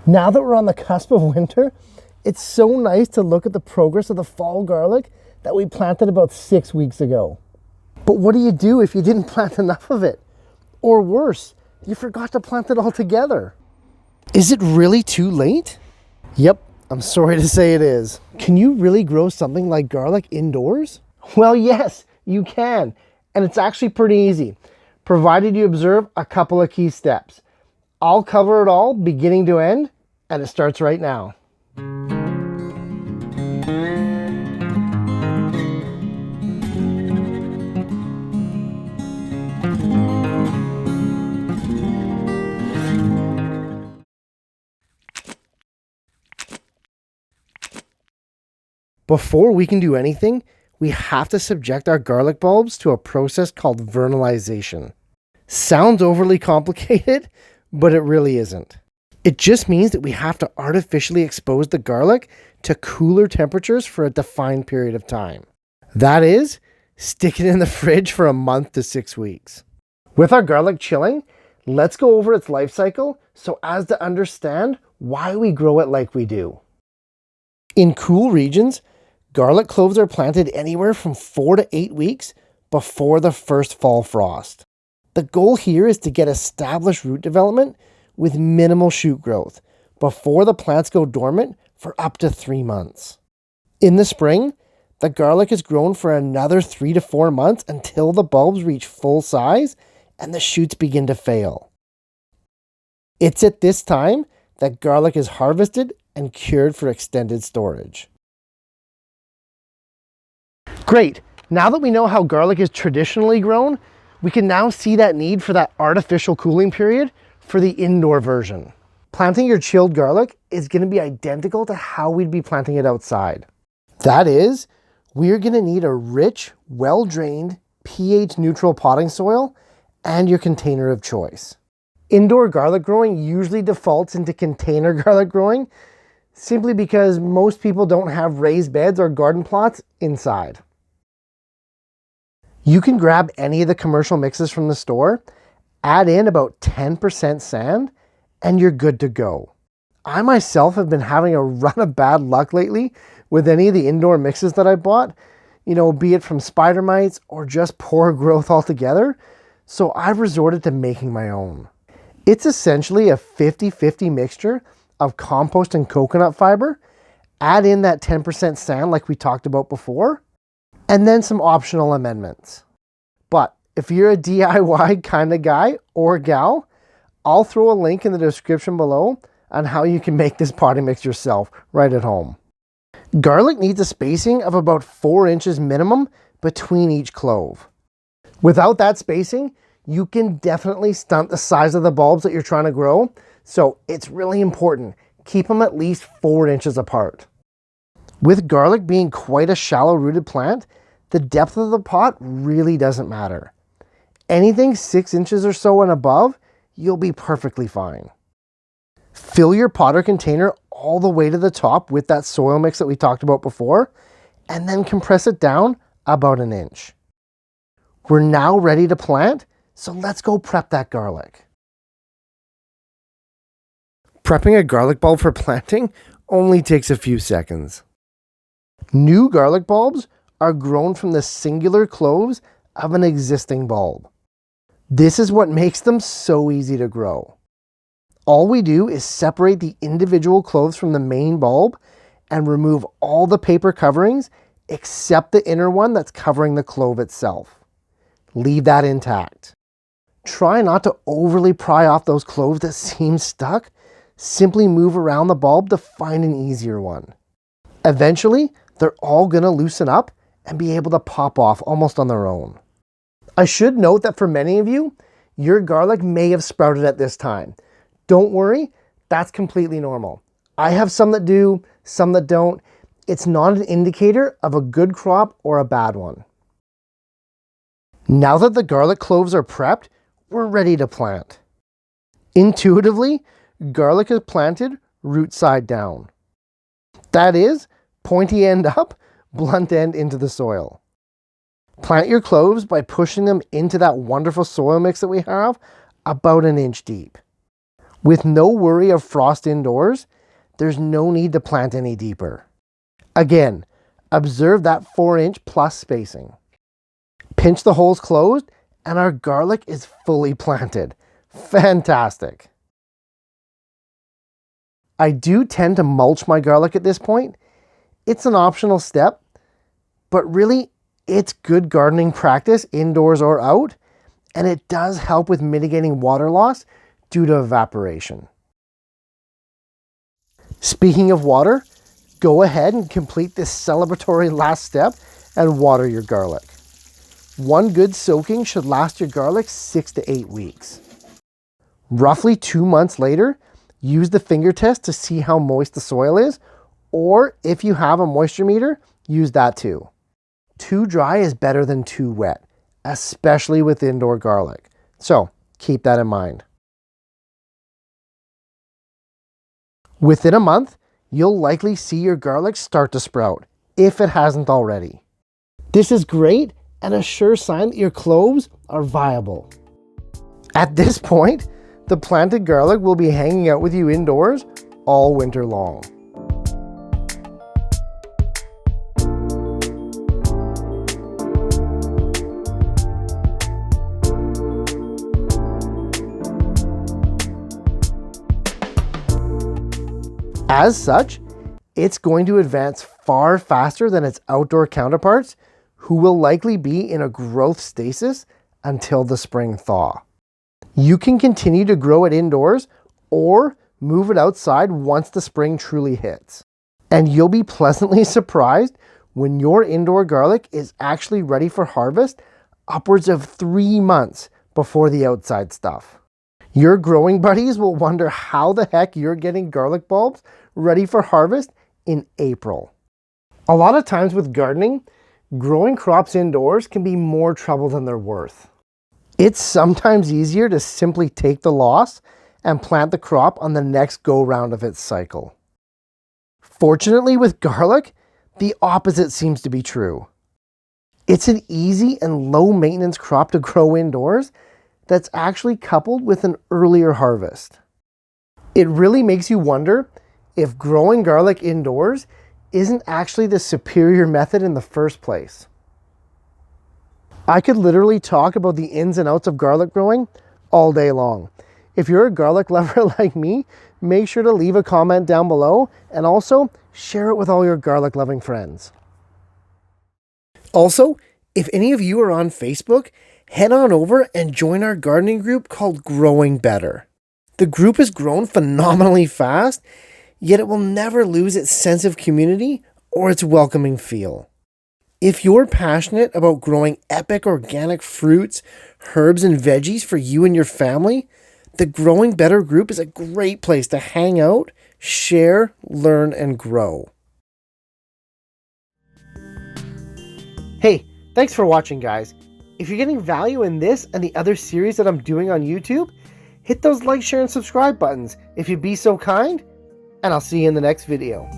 Now that we're on the cusp of winter, it's so nice to look at the progress of the fall garlic that we planted about 6 weeks ago. But what do you do if you didn't plant enough of it? Or worse, you forgot to plant it all together. Is it really too late? Yep, I'm sorry to say it is. Can you really grow something like garlic indoors? Well, yes, you can. And it's actually pretty easy, provided you observe a couple of key steps. I'll cover it all beginning to end, and it starts right now. Before we can do anything, we have to subject our garlic bulbs to a process called vernalization. Sounds overly complicated, but it really isn't. It just means that we have to artificially expose the garlic to cooler temperatures for a defined period of time. That is, stick it in the fridge for a month to 6 weeks. With our garlic chilling, let's go over its life cycle so as to understand why we grow it like we do. In cool regions, garlic cloves are planted anywhere from 4 to 8 weeks before the first fall frost. The goal here is to get established root development with minimal shoot growth before the plants go dormant for up to 3 months. In the spring, the garlic is grown for another 3 to 4 months until the bulbs reach full size and the shoots begin to fail. It's at this time that garlic is harvested and cured for extended storage. Great, now that we know how garlic is traditionally grown, we can now see that need for that artificial cooling period for the indoor version. Planting your chilled garlic is going to be identical to how we'd be planting it outside. That is, we're going to need a rich, well-drained, pH-neutral potting soil and your container of choice. Indoor garlic growing usually defaults into container garlic growing simply because most people don't have raised beds or garden plots inside. You can grab any of the commercial mixes from the store, add in about 10% sand, and you're good to go. I myself have been having a run of bad luck lately with any of the indoor mixes that I bought, be it from spider mites or just poor growth altogether, so I've resorted to making my own. It's essentially a 50-50 mixture of compost and coconut fiber, add in that 10% sand like we talked about before, and then some optional amendments. But if you're a DIY kind of guy or gal, I'll throw a link in the description below on how you can make this potting mix yourself right at home. Garlic needs a spacing of about 4 inches minimum between each clove. Without that spacing, you can definitely stunt the size of the bulbs that you're trying to grow, so it's really important. Keep them at least 4 inches apart. With garlic being quite a shallow-rooted plant, the depth of the pot really doesn't matter. Anything 6 inches or so and above, you'll be perfectly fine. Fill your pot or container all the way to the top with that soil mix that we talked about before, and then compress it down about 1 inch. We're now ready to plant, so let's go prep that garlic. Prepping a garlic bulb for planting only takes a few seconds. New garlic bulbs are grown from the singular cloves of an existing bulb. This is what makes them so easy to grow. All we do is separate the individual cloves from the main bulb and remove all the paper coverings except the inner one that's covering the clove itself. Leave that intact. Try not to overly pry off those cloves that seem stuck. Simply move around the bulb to find an easier one. Eventually, they're all going to loosen up and be able to pop off almost on their own. I should note that for many of you, your garlic may have sprouted at this time. Don't worry, that's completely normal. I have some that do, some that don't. It's not an indicator of a good crop or a bad one. Now that the garlic cloves are prepped, we're ready to plant. Intuitively, garlic is planted root side down. That is, pointy end up, blunt end into the soil. Plant your cloves by pushing them into that wonderful soil mix that we have about 1 inch deep. With no worry of frost indoors, there's no need to plant any deeper. Again, observe that 4-inch plus spacing. Pinch the holes closed and our garlic is fully planted. Fantastic. I do tend to mulch my garlic at this point. It's an optional step, but really it's good gardening practice indoors or out, and it does help with mitigating water loss due to evaporation. Speaking of water, go ahead and complete this celebratory last step and water your garlic. One good soaking should last your garlic 6 to 8 weeks. Roughly 2 months later, use the finger test to see how moist the soil is, or if you have a moisture meter, use that too. Too dry is better than too wet, especially with indoor garlic. So keep that in mind. Within a month, you'll likely see your garlic start to sprout, if it hasn't already. This is great and a sure sign that your cloves are viable. At this point, the planted garlic will be hanging out with you indoors all winter long. As such, it's going to advance far faster than its outdoor counterparts, who will likely be in a growth stasis until the spring thaw. You can continue to grow it indoors or move it outside once the spring truly hits. And you'll be pleasantly surprised when your indoor garlic is actually ready for harvest upwards of 3 months before the outside stuff. Your growing buddies will wonder how the heck you're getting garlic bulbs ready for harvest in April. A lot of times with gardening, growing crops indoors can be more trouble than they're worth. It's sometimes easier to simply take the loss and plant the crop on the next go-round of its cycle. Fortunately with garlic, the opposite seems to be true. It's an easy and low maintenance crop to grow indoors that's actually coupled with an earlier harvest. It really makes you wonder if growing garlic indoors isn't actually the superior method in the first place. I could literally talk about the ins and outs of garlic growing all day long. If you're a garlic lover like me, make sure to leave a comment down below and also share it with all your garlic loving friends. Also, if any of you are on Facebook, head on over and join our gardening group called Growing Better. The group has grown phenomenally fast, yet it will never lose its sense of community or its welcoming feel. If you're passionate about growing epic organic fruits, herbs, and veggies for you and your family, the Growing Better group is a great place to hang out, share, learn, and grow. Hey, thanks for watching, guys. If you're getting value in this and the other series that I'm doing on YouTube, hit those like, share, and subscribe buttons if you'd be so kind, and I'll see you in the next video.